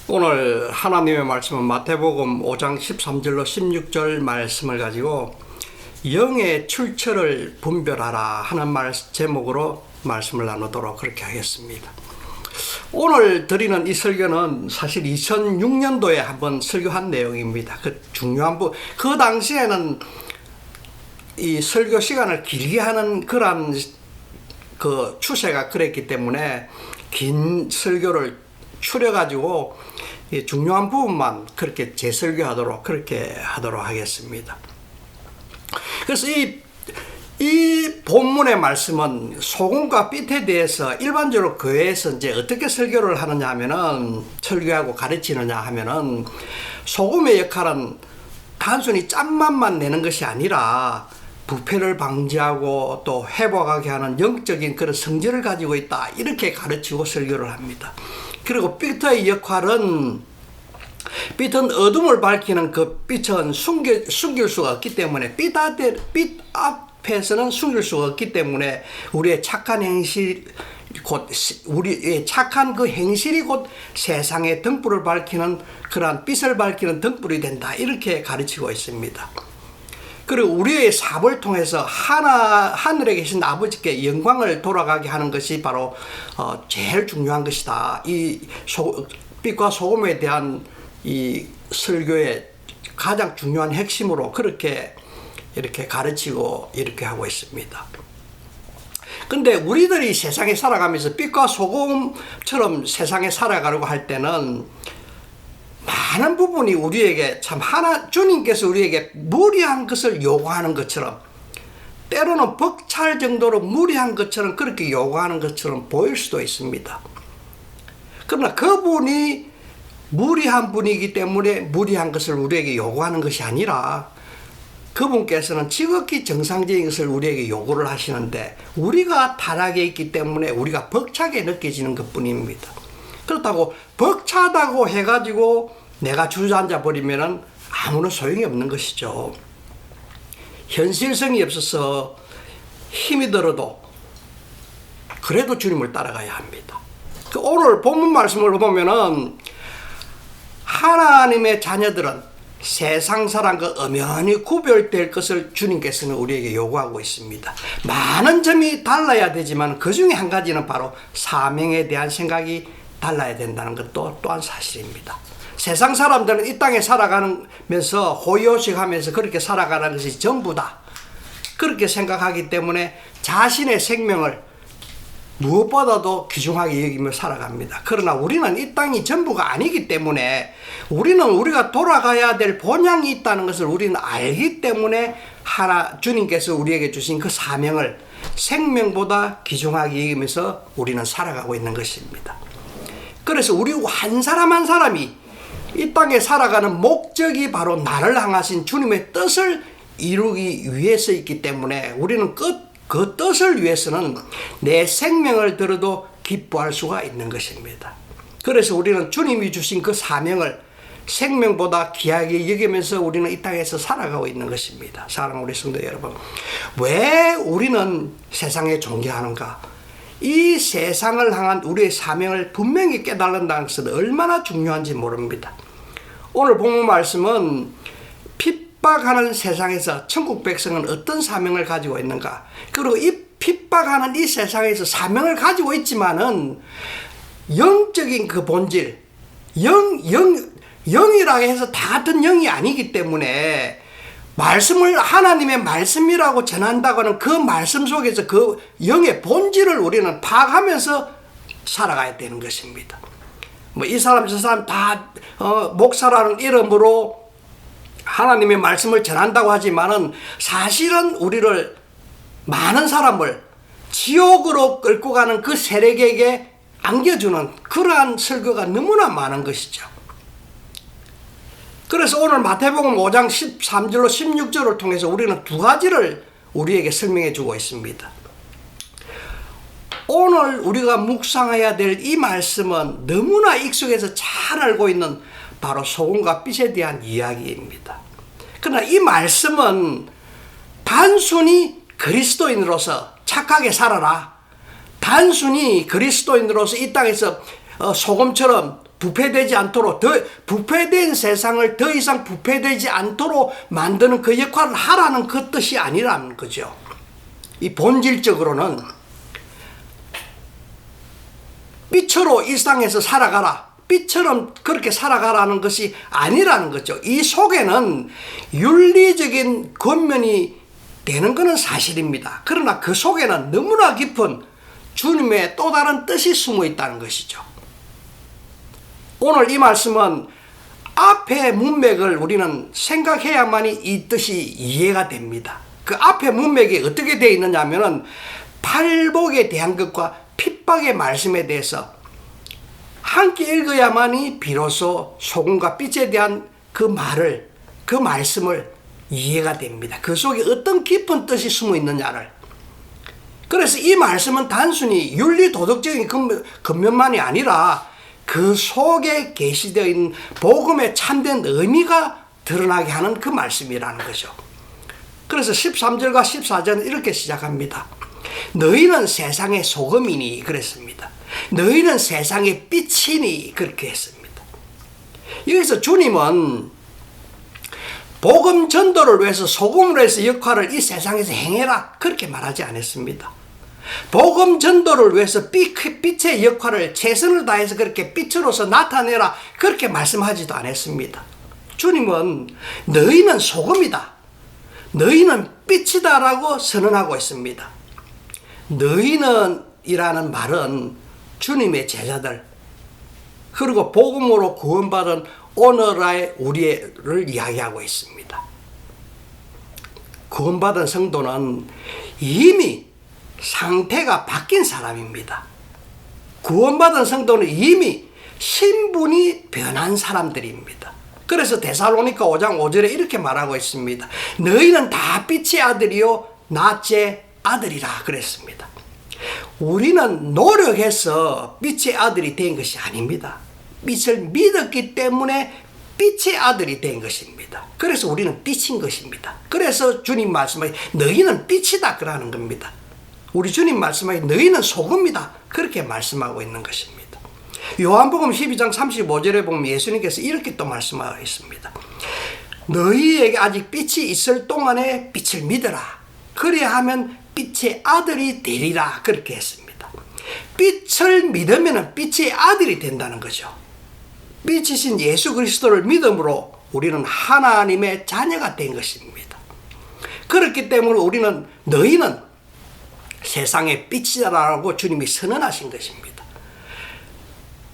오늘 하나님의 말씀은 마태복음 5장 13절로 16절 말씀을 가지고 영의 출처를 분별하라 하는 제목으로 말씀을 나누도록 그렇게 하겠습니다. 오늘 드리는 이 설교는 사실 2006년도에 한번 설교한 내용입니다. 그 중요한 그 당시에는 이 설교 시간을 길게 하는 그런 그 추세가 그랬기 때문에 긴 설교를 추려가지고 중요한 부분만 그렇게 재설교하도록 그렇게 하도록 하겠습니다. 그래서 이 본문의 말씀은 소금과 삔에 대해서 일반적으로 교회에서 이제 어떻게 설교를 하느냐 하면은 설교하고 가르치느냐 하면은 소금의 역할은 단순히 짠맛만 내는 것이 아니라 부패를 방지하고 또 회복하게 하는 영적인 그런 성질을 가지고 있다, 이렇게 가르치고 설교를 합니다. 그리고 삔의 역할은, 삔은 어둠을 밝히는 그 빛은 숨길 수가 없기 때문에, 삔 앞에서는 숨길 수가 없기 때문에 우리의 착한 행실, 우리의 착한 그 행실이 곧 세상의 등불을 밝히는, 그러한 빛을 밝히는 등불이 된다, 이렇게 가르치고 있습니다. 그리고 우리의 사업을 통해서 하늘에 계신 아버지께 영광을 돌아가게 하는 것이 바로 제일 중요한 것이다. 이 빛과 소금에 대한 이 설교의 가장 중요한 핵심으로 그렇게 이렇게 가르치고 이렇게 하고 있습니다. 근데 우리들이 세상에 살아가면서 빛과 소금처럼 세상에 살아가려고 할 때는 많은 부분이 우리에게 참 주님께서 우리에게 무리한 것을 요구하는 것처럼, 때로는 벅찰 정도로 무리한 것처럼 그렇게 요구하는 것처럼 보일 수도 있습니다. 그러나 그분이 무리한 분이기 때문에 무리한 것을 우리에게 요구하는 것이 아니라 그분께서는 지극히 정상적인 것을 우리에게 요구를 하시는데, 우리가 타락해 있기 때문에 우리가 벅차게 느껴지는 것뿐입니다. 그렇다고 벅차다고 해가지고 내가 주저앉아 버리면은 아무런 소용이 없는 것이죠. 현실성이 없어서 힘이 들어도 그래도 주님을 따라가야 합니다. 오늘 본문 말씀을 보면은 하나님의 자녀들은 세상 사람과 엄연히 구별될 것을 주님께서는 우리에게 요구하고 있습니다. 많은 점이 달라야 되지만 그 중에 한 가지는 바로 사명에 대한 생각이 달라야 된다는 것도 또한 사실입니다. 세상 사람들은 이 땅에 살아가면서 호의호식하면서 그렇게 살아가는 것이 전부다, 그렇게 생각하기 때문에 자신의 생명을 무엇보다도 귀중하게 여기며 살아갑니다. 그러나 우리는 이 땅이 전부가 아니기 때문에, 우리는 우리가 돌아가야 될 본향이 있다는 것을 우리는 알기 때문에 주님께서 우리에게 주신 그 사명을 생명보다 귀중하게 여기면서 우리는 살아가고 있는 것입니다. 그래서 우리 한 사람 한 사람이 이 땅에 살아가는 목적이 바로 나를 향하신 주님의 뜻을 이루기 위해서 있기 때문에 우리는 그 뜻을 위해서는 내 생명을 들어도 기뻐할 수가 있는 것입니다. 그래서 우리는 주님이 주신 그 사명을 생명보다 귀하게 여기면서 우리는 이 땅에서 살아가고 있는 것입니다. 사랑하는 우리 성도 여러분, 왜 우리는 세상에 존경하는가? 이 세상을 향한 우리의 사명을 분명히 깨달는다는 것은 얼마나 중요한지 모릅니다. 오늘 본문 말씀은 핍박하는 세상에서 천국 백성은 어떤 사명을 가지고 있는가, 그리고 이 핍박하는 이 세상에서 사명을 가지고 있지만은 영적인 그 본질, 영이라고 해서 다 같은 영이 아니기 때문에 말씀을 하나님의 말씀이라고 전한다고는 그 말씀 속에서 그 영의 본질을 우리는 파악하면서 살아가야 되는 것입니다. 이 사람 저 사람 다 목사라는 이름으로 하나님의 말씀을 전한다고 하지만은 사실은 우리를, 많은 사람을 지옥으로 끌고 가는 그 세력에게 안겨주는 그러한 설교가 너무나 많은 것이죠. 그래서 오늘 마태복음 5장 13절로 16절을 통해서 우리는 두 가지를 우리에게 설명해 주고 있습니다. 오늘 우리가 묵상해야 될 이 말씀은 너무나 익숙해서 잘 알고 있는 바로 소금과 삔에 대한 이야기입니다. 그러나 이 말씀은 단순히 그리스도인으로서 착하게 살아라, 단순히 그리스도인으로서 이 땅에서 소금처럼 부패되지 않도록, 더 부패된 세상을 더 이상 부패되지 않도록 만드는 그 역할을 하라는 그 뜻이 아니라는 거죠. 이 본질적으로는 빛으로 일상에서 살아가라, 빛처럼 그렇게 살아가라는 것이 아니라는 거죠. 이 속에는 윤리적인 권면이 되는 것은 사실입니다. 그러나 그 속에는 너무나 깊은 주님의 또 다른 뜻이 숨어 있다는 것이죠. 오늘 이 말씀은 앞의 문맥을 우리는 생각해야만이 이 뜻이 이해가 됩니다. 그 앞의 문맥이 어떻게 되어 있느냐 하면은 팔복에 대한 것과 핍박의 말씀에 대해서 함께 읽어야만이 비로소 소금과 빛에 대한 그 말을, 그 말씀을 이해가 됩니다. 그 속에 어떤 깊은 뜻이 숨어 있느냐를. 그래서 이 말씀은 단순히 윤리 도덕적인 근면만이 아니라 그 속에 계시되어 있는 복음의 참된 의미가 드러나게 하는 그 말씀이라는 거죠. 그래서 13절과 14절은 이렇게 시작합니다. 너희는 세상의 소금이니 그랬습니다. 너희는 세상의 빛이니 그렇게 했습니다. 여기서 주님은 복음 전도를 위해서 소금으로 해서 역할을 이 세상에서 행해라 그렇게 말하지 않았습니다. 복음 전도를 위해서 빛의 역할을 최선을 다해서 그렇게 빛으로서 나타내라 그렇게 말씀하지도 않았습니다. 주님은 너희는 소금이다, 너희는 빛이다 라고 선언하고 있습니다. 너희는 이라는 말은 주님의 제자들, 그리고 복음으로 구원받은 오늘의 우리를 이야기하고 있습니다. 구원받은 성도는 이미 상태가 바뀐 사람입니다. 구원받은 성도는 이미 신분이 변한 사람들입니다. 그래서 데살로니가 5장 5절에 이렇게 말하고 있습니다. 너희는 다 빛의 아들이요 낫의 아들이라 그랬습니다. 우리는 노력해서 빛의 아들이 된 것이 아닙니다. 빛을 믿었기 때문에 빛의 아들이 된 것입니다. 그래서 우리는 빛인 것입니다. 그래서 주님 말씀하기 너희는 빛이다 그러는 겁니다. 우리 주님 말씀하기 너희는 소금이다 그렇게 말씀하고 있는 것입니다. 요한복음 12장 35절에 보면 예수님께서 이렇게 또 말씀하고 있습니다. 너희에게 아직 빛이 있을 동안에 빛을 믿어라. 그래야 하면 빛의 아들이 되리라 그렇게 했습니다. 빛을 믿으면 빛의 아들이 된다는 거죠. 빛이신 예수 그리스도를 믿음으로 우리는 하나님의 자녀가 된 것입니다. 그렇기 때문에 우리는 너희는 세상의 빛이라고 주님이 선언하신 것입니다.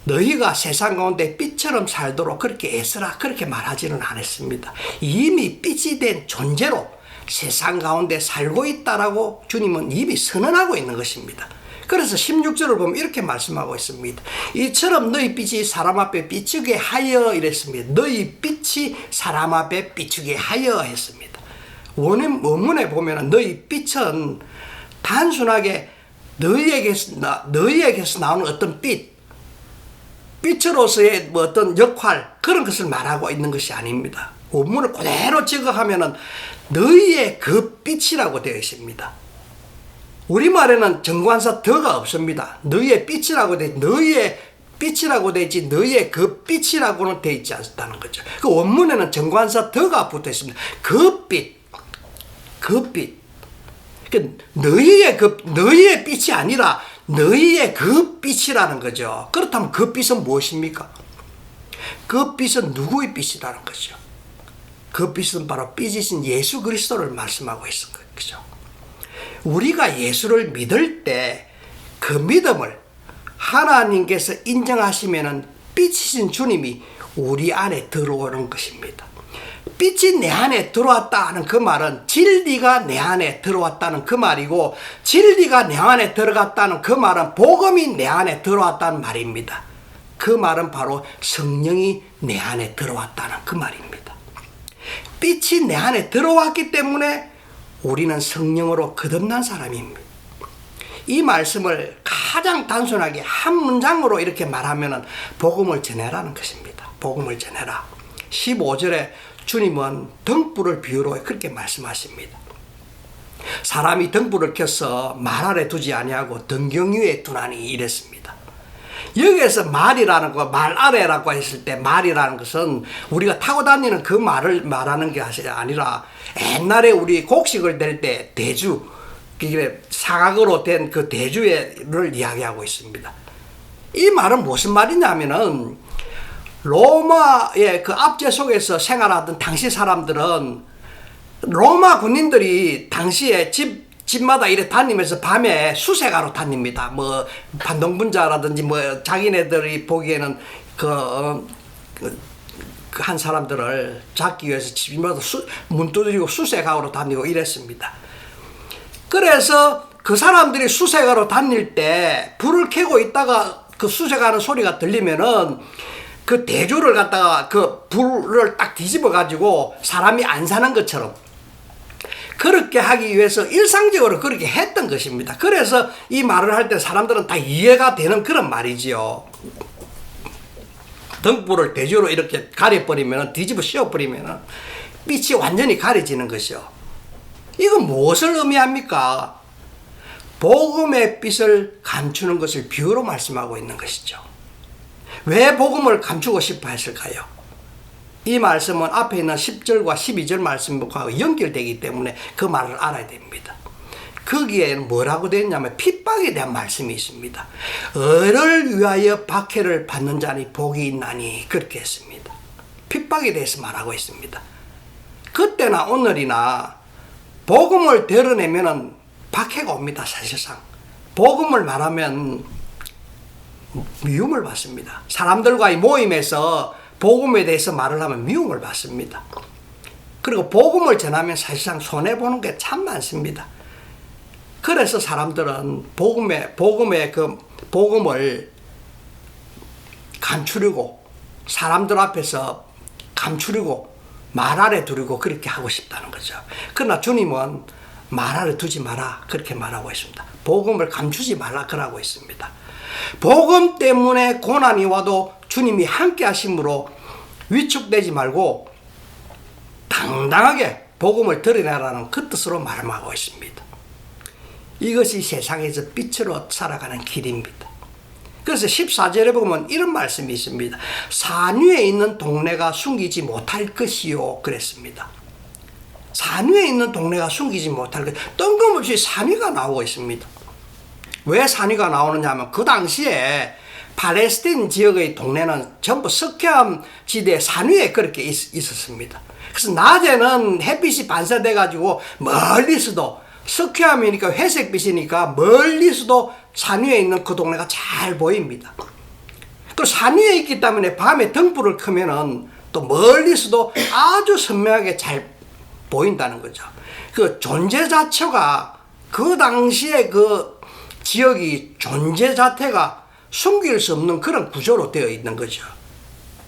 너희가 세상 가운데 빛처럼 살도록 그렇게 애쓰라 그렇게 말하지는 않았습니다. 이미 빛이 된 존재로 세상 가운데 살고 있다라고 주님은 이미 선언하고 있는 것입니다. 그래서 16절을 보면 이렇게 말씀하고 있습니다. 이처럼 너희 빛이 사람 앞에 비추게 하여 이랬습니다. 너희 빛이 사람 앞에 비추게 하여 했습니다. 원문에 보면 너희 빛은 단순하게 너희에게서 나오는 어떤 빛으로서의 어떤 역할 그런 것을 말하고 있는 것이 아닙니다. 원문을 그대로 적어하면은 너희의 그 빛이라고 되어 있습니다. 우리말에는 정관사 더가 없습니다. 너희의 빛이라고 돼, 너희의 빛이라고 되어 있지 너희의 그 빛이라고는 되어 있지 않다는 거죠. 그 원문에는 정관사 더가 붙어 있습니다. 그 빛. 너희의 빛이 아니라 너희의 그 빛이라는 거죠. 그렇다면 그 빛은 무엇입니까? 그 빛은 누구의 빛이라는 거죠? 그 빛은 바로 빛이신 예수 그리스도를 말씀하고 있는 거죠. 우리가 예수를 믿을 때 그 믿음을 하나님께서 인정하시면은 빛이신 주님이 우리 안에 들어오는 것입니다. 빛이 내 안에 들어왔다 하는 그 말은 진리가 내 안에 들어왔다는 그 말이고, 진리가 내 안에 들어갔다는 그 말은 복음이 내 안에 들어왔다는 말입니다. 그 말은 바로 성령이 내 안에 들어왔다는 그 말입니다. 빛이 내 안에 들어왔기 때문에 우리는 성령으로 거듭난 사람입니다. 이 말씀을 가장 단순하게 한 문장으로 이렇게 말하면 복음을 전해라는 것입니다. 복음을 전해라. 15절에 주님은 등불을 비유로 그렇게 말씀하십니다. 사람이 등불을 켜서 말 아래 두지 아니하고 등경 위에 두나니 이랬습니다. 여기에서 말이라는 거, 말 아래라고 했을 때 말이라는 것은 우리가 타고 다니는 그 말을 말하는 게 아니라 옛날에 우리 곡식을 댈 때 대주, 사각으로 된 그 대주를 이야기하고 있습니다. 이 말은 무슨 말이냐면은 로마의 그 압제 속에서 생활하던 당시 사람들은 로마 군인들이 당시에 집마다 이래 다니면서 밤에 수색하러 다닙니다. 뭐 반동분자라든지 뭐 자기네들이 보기에는 한 사람들을 잡기 위해서 집마다 문 두드리고 수색하러 다니고 이랬습니다. 그래서 그 사람들이 수색하러 다닐 때 불을 켜고 있다가 그 수색하는 소리가 들리면은 그 대주를 갖다가 그 불을 딱 뒤집어 가지고 사람이 안 사는 것처럼 그렇게 하기 위해서 일상적으로 그렇게 했던 것입니다. 그래서 이 말을 할 때 사람들은 다 이해가 되는 그런 말이지요. 등불을 대주로 이렇게 가려버리면, 뒤집어 씌워버리면 빛이 완전히 가려지는 것이요. 이건 무엇을 의미합니까? 복음의 빛을 감추는 것을 비유로 말씀하고 있는 것이죠. 왜 복음을 감추고 싶어 했을까요? 이 말씀은 앞에 있는 10절과 12절 말씀과 연결되기 때문에 그 말을 알아야 됩니다. 거기에는 뭐라고 되어 있냐면 핍박에 대한 말씀이 있습니다. 을을 위하여 박해를 받는 자니 복이 있나니 그렇게 했습니다. 핍박에 대해서 말하고 있습니다. 그때나 오늘이나 복음을 드러내면 박해가 옵니다. 사실상 복음을 말하면 미움을 받습니다. 사람들과의 모임에서 복음에 대해서 말을 하면 미움을 받습니다. 그리고 복음을 전하면 사실상 손해보는 게 참 많습니다. 그래서 사람들은 복음의 그 복음을 감추려고, 사람들 앞에서 감추려고 말 아래 두려고 그렇게 하고 싶다는 거죠. 그러나 주님은 말 아래 두지 마라 그렇게 말하고 있습니다. 복음을 감추지 말라 그러고 있습니다. 복음 때문에 고난이 와도 주님이 함께 하심으로 위축되지 말고 당당하게 복음을 드러내라는 그 뜻으로 말하고 있습니다. 이것이 세상에서 빛으로 살아가는 길입니다. 그래서 14절에 보면 이런 말씀이 있습니다. 산 위에 있는 동네가 숨기지 못할 것이요 그랬습니다. 산 위에 있는 동네가 숨기지 못할 것, 뜬금없이 산위가 나오고 있습니다. 왜 산위가 나오느냐 하면 그 당시에 팔레스타인 지역의 동네는 전부 석회암 지대 산 위에 그렇게 있었습니다. 그래서 낮에는 햇빛이 반사돼 가지고 멀리서도 석회암이니까 회색빛이니까 멀리서도 산 위에 있는 그 동네가 잘 보입니다. 또 산 위에 있기 때문에 밤에 등불을 켜면은 또 멀리서도 아주 선명하게 잘 보인다는 거죠. 그 존재 자체가 그 당시에 그 지역이 존재 자체가 숨길 수 없는 그런 구조로 되어 있는 거죠.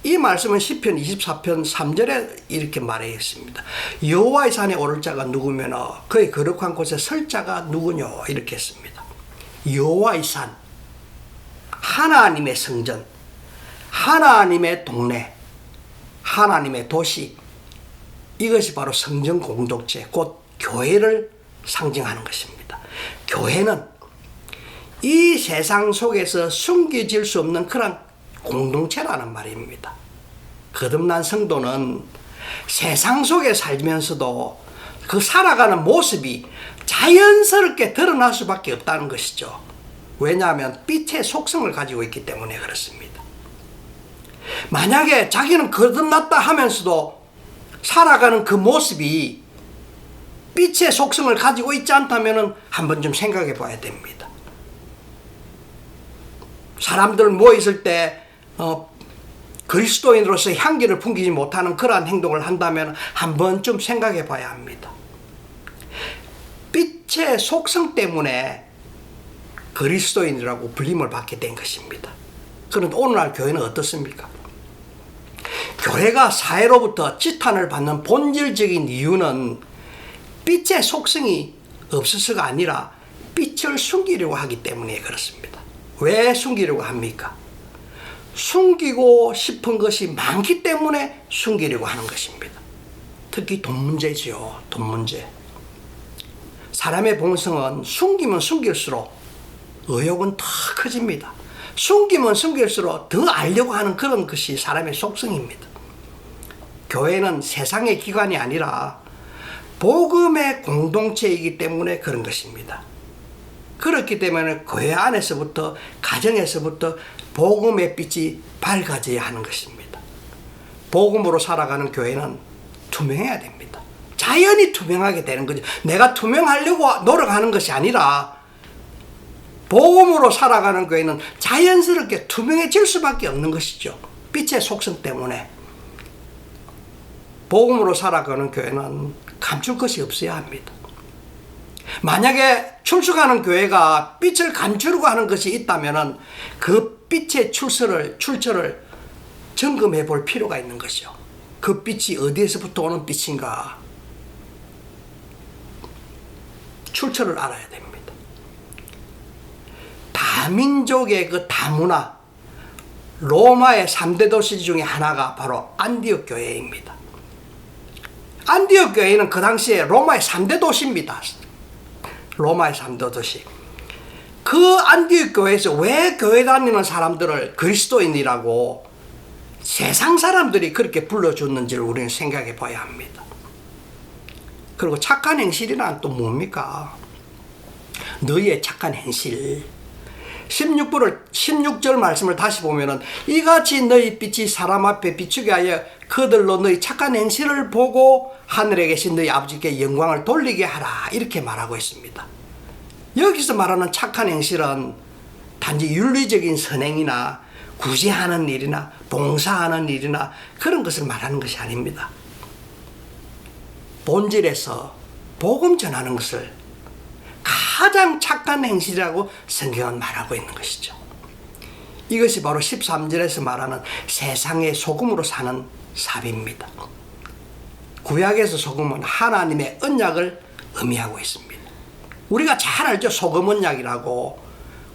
이 말씀은 시편 24편 3절에 이렇게 말했습니다. 여호와의 산에 오를 자가 누구며 그의 거룩한 곳에 설 자가 누구뇨 이렇게 했습니다. 여호와의 산, 하나님의 성전, 하나님의 동네, 하나님의 도시, 이것이 바로 성전 공동체, 곧 교회를 상징하는 것입니다. 교회는 이 세상 속에서 숨겨질 수 없는 그런 공동체라는 말입니다. 거듭난 성도는 세상 속에 살면서도 그 살아가는 모습이 자연스럽게 드러날 수밖에 없다는 것이죠. 왜냐하면 빛의 속성을 가지고 있기 때문에 그렇습니다. 만약에 자기는 거듭났다 하면서도 살아가는 그 모습이 빛의 속성을 가지고 있지 않다면 한번 좀 생각해 봐야 됩니다. 사람들 모였을 때 그리스도인으로서 향기를 풍기지 못하는 그러한 행동을 한다면 한번 좀 생각해 봐야 합니다. 빛의 속성 때문에 그리스도인이라고 불림을 받게 된 것입니다. 그런데 오늘날 교회는 어떻습니까? 교회가 사회로부터 지탄을 받는 본질적인 이유는 빛의 속성이 없어서가 아니라 빛을 숨기려고 하기 때문에 그렇습니다. 왜 숨기려고 합니까? 숨기고 싶은 것이 많기 때문에 숨기려고 하는 것입니다. 특히 돈 문제지요. 돈 문제. 사람의 본성은 숨기면 숨길수록 의욕은 더 커집니다. 숨기면 숨길수록 더 알려고 하는 그런 것이 사람의 속성입니다. 교회는 세상의 기관이 아니라 복음의 공동체이기 때문에 그런 것입니다. 그렇기 때문에 교회 안에서부터, 가정에서부터 복음의 빛이 밝아져야 하는 것입니다. 복음으로 살아가는 교회는 투명해야 됩니다. 자연히 투명하게 되는 거죠. 내가 투명하려고 노력하는 것이 아니라 복음으로 살아가는 교회는 자연스럽게 투명해질 수밖에 없는 것이죠. 빛의 속성 때문에. 복음으로 살아가는 교회는 감출 것이 없어야 합니다. 만약에 출석하는 교회가 빛을 감추려고 하는 것이 있다면 그 빛의 출처를 점검해 볼 필요가 있는 것이죠. 그 빛이 어디에서부터 오는 빛인가 출처를 알아야 됩니다. 다민족의 그 다문화, 로마의 3대 도시 중에 하나가 바로 안디옥 교회입니다. 안디옥 교회는 그 당시에 로마의 3대 도시입니다. 로마의 3대 도시. 그 안디옥 교회에서 왜 교회 다니는 사람들을 그리스도인이라고 세상 사람들이 그렇게 불러줬는지를 우리는 생각해 봐야 합니다. 그리고 착한 행실이란 또 뭡니까? 너희의 착한 행실. 16절 말씀을 다시 보면은 이같이 너희 빛이 사람 앞에 비추게 하여 그들로 너희 착한 행실을 보고 하늘에 계신 너희 아버지께 영광을 돌리게 하라, 이렇게 말하고 있습니다. 여기서 말하는 착한 행실은 단지 윤리적인 선행이나 구제하는 일이나 봉사하는 일이나 그런 것을 말하는 것이 아닙니다. 본질에서 복음 전하는 것을 가장 착한 행실이라고 성경은 말하고 있는 것이죠. 이것이 바로 13절에서 말하는 세상의 소금으로 사는 삽입니다. 구약에서 소금은 하나님의 언약을 의미하고 있습니다. 우리가 잘 알죠. 소금 언약이라고.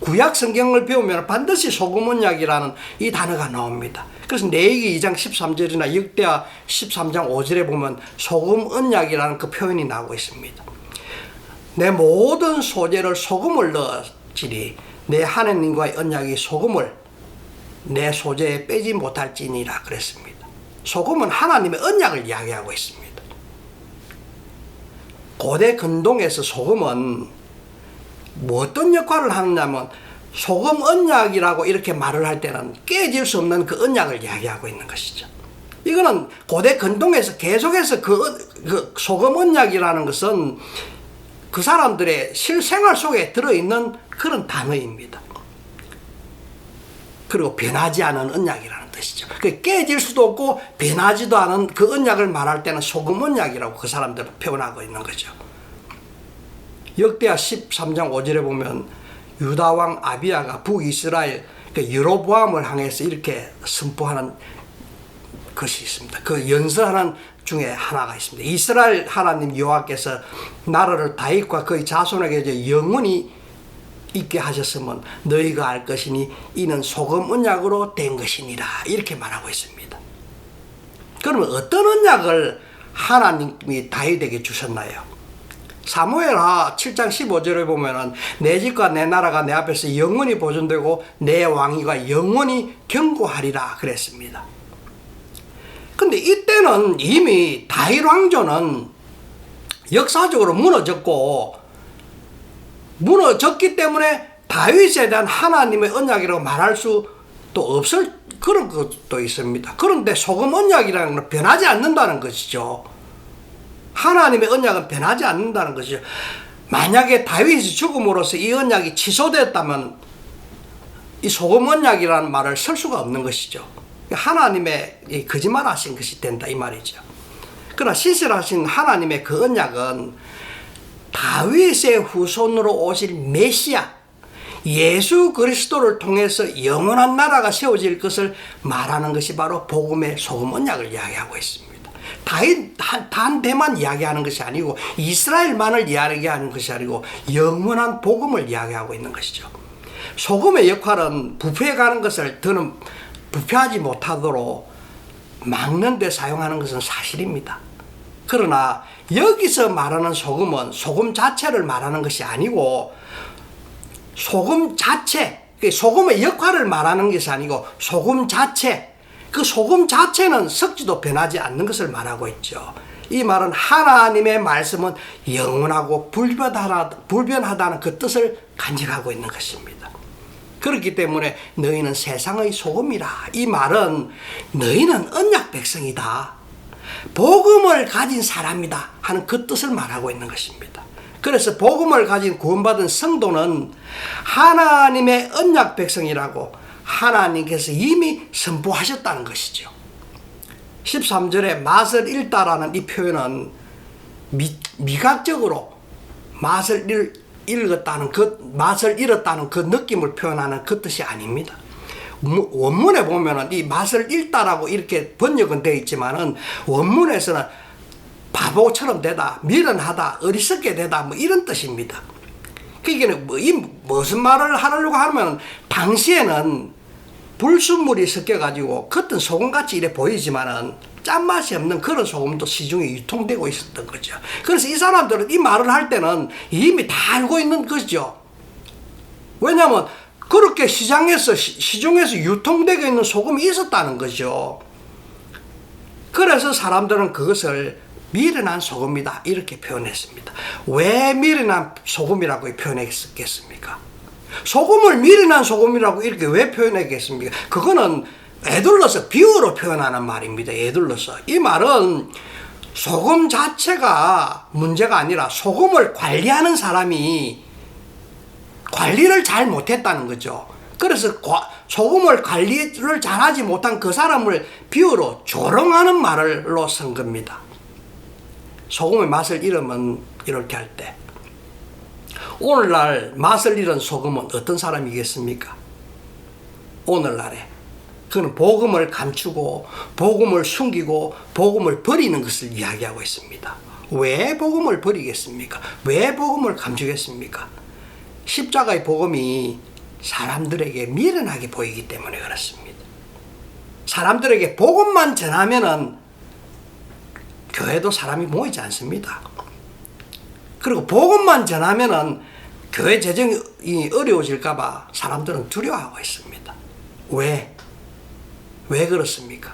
구약 성경을 배우면 반드시 소금 언약이라는 이 단어가 나옵니다. 그래서 레위기 2장 13절이나 역대하 13장 5절에 보면 소금 언약이라는 그 표현이 나오고 있습니다. 내 모든 소재를 소금을 넣으시리 내 하나님과의 언약이 소금을 내 소재에 빼지 못할지니라 그랬습니다. 소금은 하나님의 언약을 이야기하고 있습니다. 고대 근동에서 소금은 뭐 어떤 역할을 하느냐면 소금 언약이라고 이렇게 말을 할 때는 깨질 수 없는 그 언약을 이야기하고 있는 것이죠. 이거는 고대 근동에서 계속해서 그 소금 언약이라는 것은 그 사람들의 실생활 속에 들어있는 그런 단어입니다. 그리고 변하지 않은 언약이라는 뜻이죠. 깨질 수도 없고 변하지도 않은 그 언약을 말할 때는 소금 언약이라고 그 사람들은 표현하고 있는 거죠. 역대하 13장 5절에 보면 유다왕 아비야가 북이스라엘 여로보암을 향해서 이렇게 선포하는 것이 있습니다. 그 연설하는 중에 하나가 있습니다. 이스라엘 하나님 여호와께서 나라를 다윗과 그의 자손에게 영원히 있게 하셨으면 너희가 알 것이니 이는 소금 언약으로 된 것이니라, 이렇게 말하고 있습니다. 그러면 어떤 언약을 하나님이 다윗에게 주셨나요? 사무엘하 7장 15절에 보면은 내 집과 내 나라가 내 앞에서 영원히 보존되고 내 왕위가 영원히 견고하리라 그랬습니다. 근데 이때는 이미 다윗 왕조는 역사적으로 무너졌기 때문에 다윗에 대한 하나님의 언약이라고 말할 수도 없을 그런 것도 있습니다. 그런데 소금 언약이라는 건 변하지 않는다는 것이죠. 하나님의 언약은 변하지 않는다는 것이죠. 만약에 다윗이 죽음으로써 이 언약이 취소됐다면 이 소금 언약이라는 말을 쓸 수가 없는 것이죠. 하나님의 거짓말하신 것이 된다 이 말이죠. 그러나 신실하신 하나님의 그 언약은 다윗의 후손으로 오실 메시아 예수 그리스도를 통해서 영원한 나라가 세워질 것을 말하는 것이 바로 복음의 소금 언약을 이야기하고 있습니다. 다윗 단대만 이야기하는 것이 아니고 이스라엘만을 이야기하는 것이 아니고 영원한 복음을 이야기하고 있는 것이죠. 소금의 역할은 부패해가는 것을 더는 부패하지 못하도록 막는 데 사용하는 것은 사실입니다. 그러나 여기서 말하는 소금은 소금 자체를 말하는 것이 아니고 소금 자체, 소금의 역할을 말하는 것이 아니고 소금 자체, 그 소금 자체는 섞지도 변하지 않는 것을 말하고 있죠. 이 말은 하나님의 말씀은 영원하고 불변하다는 그 뜻을 간직하고 있는 것입니다. 그렇기 때문에 너희는 세상의 소금이라. 이 말은 너희는 언약 백성이다, 복음을 가진 사람이다 하는 그 뜻을 말하고 있는 것입니다. 그래서 복음을 가진 구원받은 성도는 하나님의 언약 백성이라고 하나님께서 이미 선포하셨다는 것이죠. 13절에 맛을 잃다라는 이 표현은 미각적으로 맛을 잃었다는 맛을 잃었다는 그 느낌을 표현하는 그 뜻이 아닙니다. 원문에 보면은 이 맛을 잃다라고 이렇게 번역은 되어 있지만은 원문에서는 바보처럼 되다, 미련하다, 어리석게 되다, 뭐 이런 뜻입니다. 그러니까 무슨 말을 하려고 하면 당시에는 불순물이 섞여가지고 겉은 소금같이 이래 보이지만은 짠맛이 없는 그런 소금도 시중에 유통되고 있었던 거죠. 그래서 이 사람들은 이 말을 할 때는 이미 다 알고 있는 것이죠. 왜냐하면 그렇게 시중에서 유통되고 있는 소금이 있었다는 거죠. 그래서 사람들은 그것을 미련한 소금이다 이렇게 표현했습니다. 왜 미련한 소금이라고 표현했겠습니까? 소금을 미련한 소금이라고 이렇게 왜 표현했겠습니까? 그거는 에둘러서 비유로 표현하는 말입니다. 에둘러서. 이 말은 소금 자체가 문제가 아니라 소금을 관리하는 사람이 관리를 잘 못했다는 거죠. 그래서 소금을 관리를 잘하지 못한 그 사람을 비유로 조롱하는 말로 쓴 겁니다. 소금의 맛을 잃으면 이렇게 할 때, 오늘날 맛을 잃은 소금은 어떤 사람이겠습니까? 오늘날에 그는 복음을 감추고 복음을 숨기고 복음을 버리는 것을 이야기하고 있습니다. 왜 복음을 버리겠습니까? 왜 복음을 감추겠습니까? 십자가의 복음이 사람들에게 미련하게 보이기 때문에 그렇습니다. 사람들에게 복음만 전하면은 교회도 사람이 모이지 않습니다. 그리고 복음만 전하면은 교회 재정이 어려워질까봐 사람들은 두려워하고 있습니다. 왜 그렇습니까?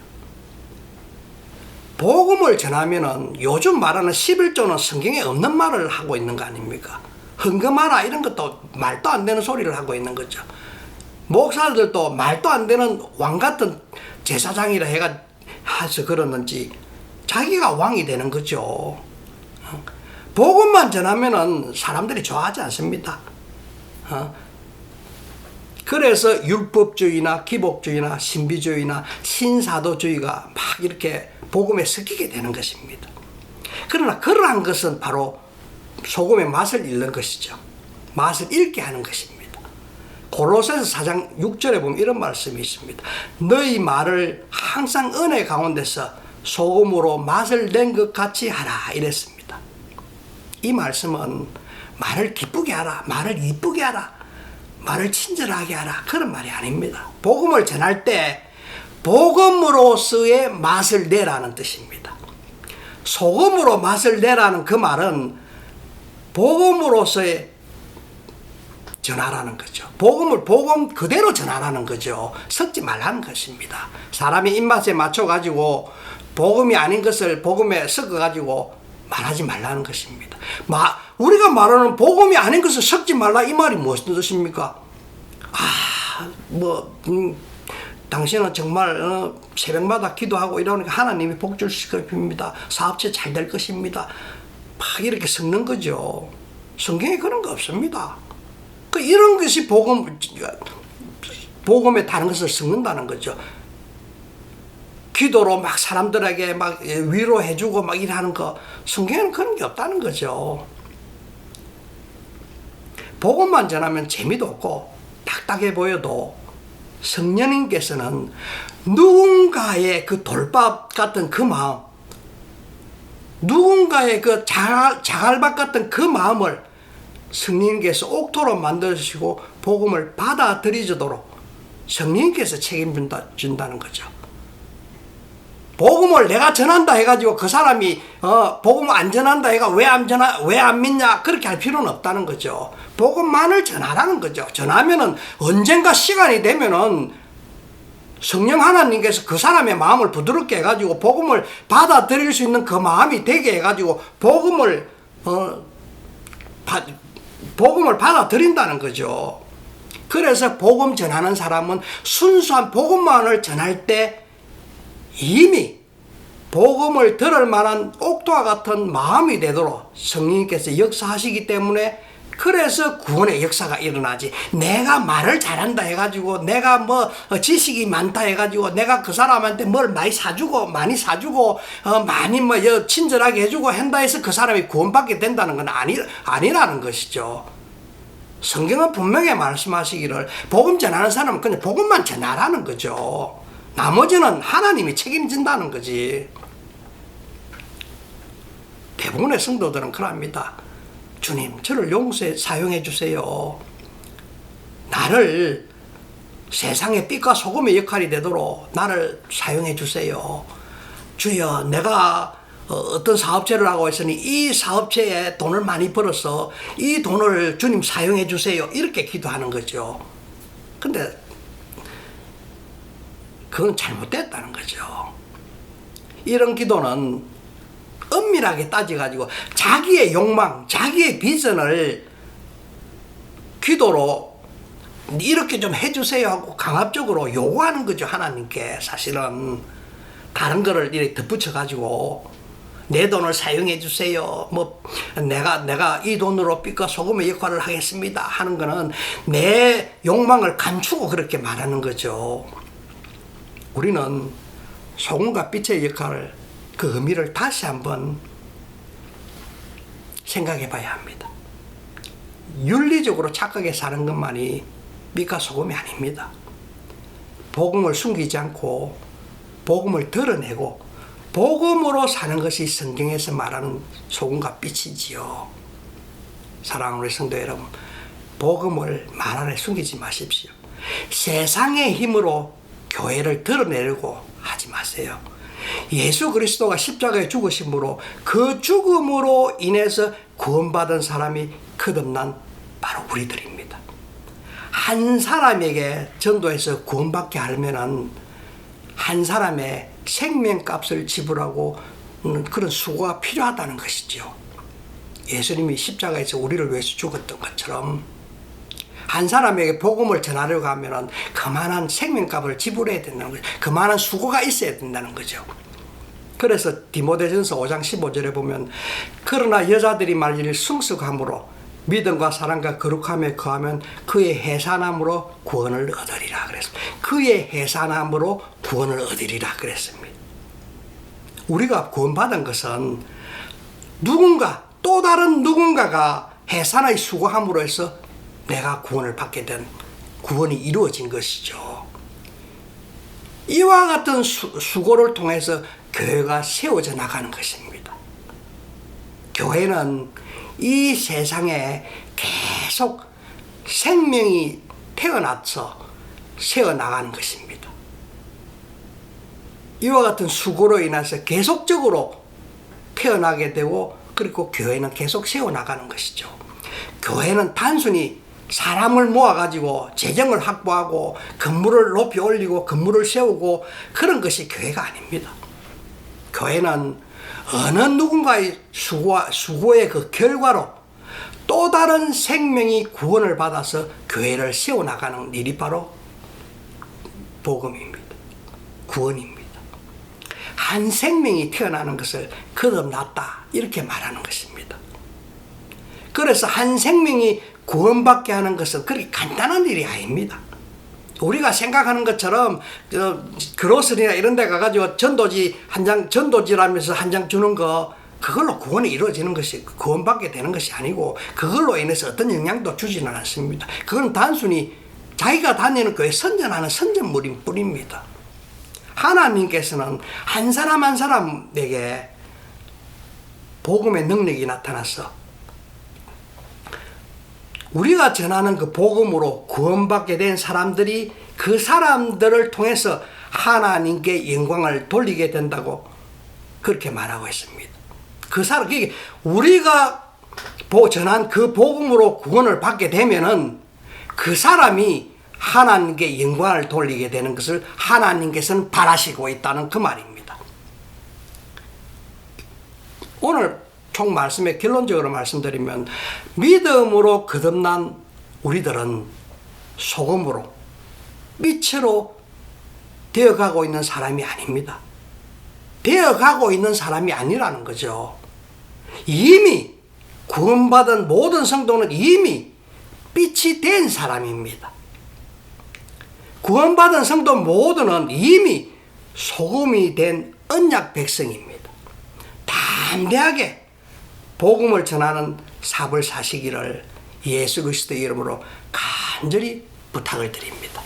복음을 전하면은 요즘 말하는 11조는 성경에 없는 말을 하고 있는 거 아닙니까? 헌금하라 이런 것도 말도 안 되는 소리를 하고 있는 거죠. 목사들도 말도 안 되는 왕 같은 제사장이라 해서 그러는지 자기가 왕이 되는 거죠. 복음만 전하면은 사람들이 좋아하지 않습니다. 그래서 율법주의나 기복주의나 신비주의나 신사도주의가 막 이렇게 복음에 섞이게 되는 것입니다. 그러나 그러한 것은 바로 소금의 맛을 잃는 것이죠. 맛을 잃게 하는 것입니다. 골로새서 4장 6절에 보면 이런 말씀이 있습니다. 너희 말을 항상 은혜 가운데서 소금으로 맛을 낸 것 같이 하라 이랬습니다. 이 말씀은 말을 기쁘게 하라, 말을 이쁘게 하라, 말을 친절하게 하라 그런 말이 아닙니다. 복음을 전할 때 복음으로서의 맛을 내라는 뜻입니다. 소금으로 맛을 내라는 그 말은 복음으로서의 전하라는 거죠. 복음 그대로 전하라는 거죠. 섞지 말라는 것입니다. 사람의 입맛에 맞춰가지고 복음이 아닌 것을 복음에 섞어가지고 말하지 말라는 것입니다. 우리가 말하는 복음이 아닌 것을 섞지 말라 이 말이 무슨 뜻입니까? 당신은 정말 새벽마다 기도하고 이러니까 하나님이 복 주실 것입니다. 사업체 잘 될 것입니다. 막 이렇게 섞는 거죠. 성경에 그런 거 없습니다. 이런 것이 복음에 다른 것을 섞는다는 거죠. 기도로 막 사람들에게 막 위로해주고 막 일하는 거 성경에는 그런 게 없다는 거죠. 복음만 전하면 재미도 없고 딱딱해 보여도 성령님께서는 누군가의 그 돌밥 같은 그 마음, 누군가의 그 자갈밥 같은 그 마음을 성령님께서 옥토로 만드시고 복음을 받아들이도록 성령님께서 책임준다는 거죠. 복음 복음을 내가 전한다 해가지고 그 사람이 복음을 안 전한다 해가 왜 안 믿냐 그렇게 할 필요는 없다는 거죠. 복음만을 전하라는 거죠. 전하면은 언젠가 시간이 되면은 성령 하나님께서 그 사람의 마음을 부드럽게 해가지고 복음을 받아들일 수 있는 그 마음이 되게 해가지고 복음을 받아들인다는 거죠. 그래서 복음 전하는 사람은 순수한 복음만을 전할 때 이미 복음을 들을 만한 옥토와 같은 마음이 되도록 성령님께서 역사하시기 때문에 그래서 구원의 역사가 일어나지. 내가 말을 잘한다 해가지고 내가 뭐 지식이 많다 해가지고 내가 그 사람한테 뭘 많이 사주고 많이 뭐 친절하게 해주고 한다 해서 그 사람이 구원받게 된다는 건 아니라는 것이죠. 성경은 분명히 말씀하시기를 복음 전하는 사람은 그냥 복음만 전하라는 거죠. 나머지는 하나님이 책임진다는 거지. 대부분의 성도들은 그럽니다. 주님, 저를 사용해 주세요. 나를 세상의 빛과 소금의 역할이 되도록 나를 사용해 주세요. 주여, 내가 어떤 사업체를 하고 있으니 이 사업체에 돈을 많이 벌어서 이 돈을 주님 사용해 주세요. 이렇게 기도하는 거죠. 근데 그건 잘못됐다는 거죠. 이런 기도는 엄밀하게 따져가지고 자기의 욕망, 자기의 비전을 기도로 이렇게 좀 해주세요 하고 강압적으로 요구하는 거죠. 하나님께. 사실은 다른 거를 이렇게 덧붙여가지고 내 돈을 사용해 주세요. 뭐 내가 이 돈으로 빛과 소금의 역할을 하겠습니다 하는 거는 내 욕망을 감추고 그렇게 말하는 거죠. 우리는 소금과 빛의 역할을 그 의미를 다시 한번 생각해 봐야 합니다. 윤리적으로 착하게 사는 것만이 빛과 소금이 아닙니다. 복음을 숨기지 않고 복음을 드러내고 복음으로 사는 것이 성경에서 말하는 소금과 빛이지요. 사랑하는 우리 성도 여러분, 복음을 말 안에 숨기지 마십시오. 세상의 힘으로 교회를 드러내려고 하지 마세요. 예수 그리스도가 십자가에 죽으심으로 그 죽음으로 인해서 구원받은 사람이 거듭난 바로 우리들입니다. 한 사람에게 전도해서 구원받게 하려면 한 사람의 생명값을 지불하고 그런 수고가 필요하다는 것이죠. 예수님이 십자가에서 우리를 위해서 죽었던 것처럼 한 사람에게 복음을 전하려고 하면 그만한 생명값을 지불해야 된다는 거죠. 그만한 수고가 있어야 된다는 거죠. 그래서 디모데전서 5장 15절에 보면 그러나 여자들이 말일 성숙함으로 믿음과 사랑과 거룩함에 거하면 그의 해산함으로 구원을 얻으리라 그랬습니다. 그의 해산함으로 구원을 얻으리라 그랬습니다. 우리가 구원받은 것은 또 다른 누군가가 해산의 수고함으로 해서 내가 구원을 받게 된 구원이 이루어진 것이죠. 이와 같은 수고를 통해서 교회가 세워져 나가는 것입니다. 교회는 이 세상에 계속 생명이 태어나서 세워나가는 것입니다. 이와 같은 수고로 인해서 계속적으로 태어나게 되고 그리고 교회는 계속 세워나가는 것이죠. 교회는 단순히 사람을 모아가지고 재정을 확보하고 건물을 높이 올리고 건물을 세우고 그런 것이 교회가 아닙니다. 교회는 어느 누군가의 수고의 그 결과로 또 다른 생명이 구원을 받아서 교회를 세워나가는 일이 바로 복음입니다. 구원입니다. 한 생명이 태어나는 것을 거듭났다 이렇게 말하는 것입니다. 그래서 한 생명이 구원받게 하는 것은 그렇게 간단한 일이 아닙니다. 우리가 생각하는 것처럼 그로스리나 이런 데 가가지고 전도지라면서 한 장 주는 거 그걸로 구원이 이루어지는 것이 구원받게 되는 것이 아니고 그걸로 인해서 어떤 영향도 주지는 않습니다. 그건 단순히 자기가 다니는 교회 선전하는 선전물인 뿐입니다. 하나님께서는 한 사람 한 사람에게 복음의 능력이 나타나서 우리가 전하는 그 복음으로 구원받게 된 사람들이 그 사람들을 통해서 하나님께 영광을 돌리게 된다고 그렇게 말하고 있습니다. 그 사람, 우리가 전한 그 복음으로 구원을 받게 되면은 그 사람이 하나님께 영광을 돌리게 되는 것을 하나님께서는 바라시고 있다는 그 말입니다. 오늘 총 말씀의 결론적으로 말씀드리면 믿음으로 거듭난 우리들은 소금으로 빛으로 되어가고 있는 사람이 아닙니다. 되어가고 있는 사람이 아니라는 거죠. 이미 구원받은 모든 성도는 이미 빛이 된 사람입니다. 구원받은 성도 모두는 이미 소금이 된 언약 백성입니다. 담대하게 복음을 전하는 삽을 사시기를 예수 그리스도의 이름으로 간절히 부탁을 드립니다.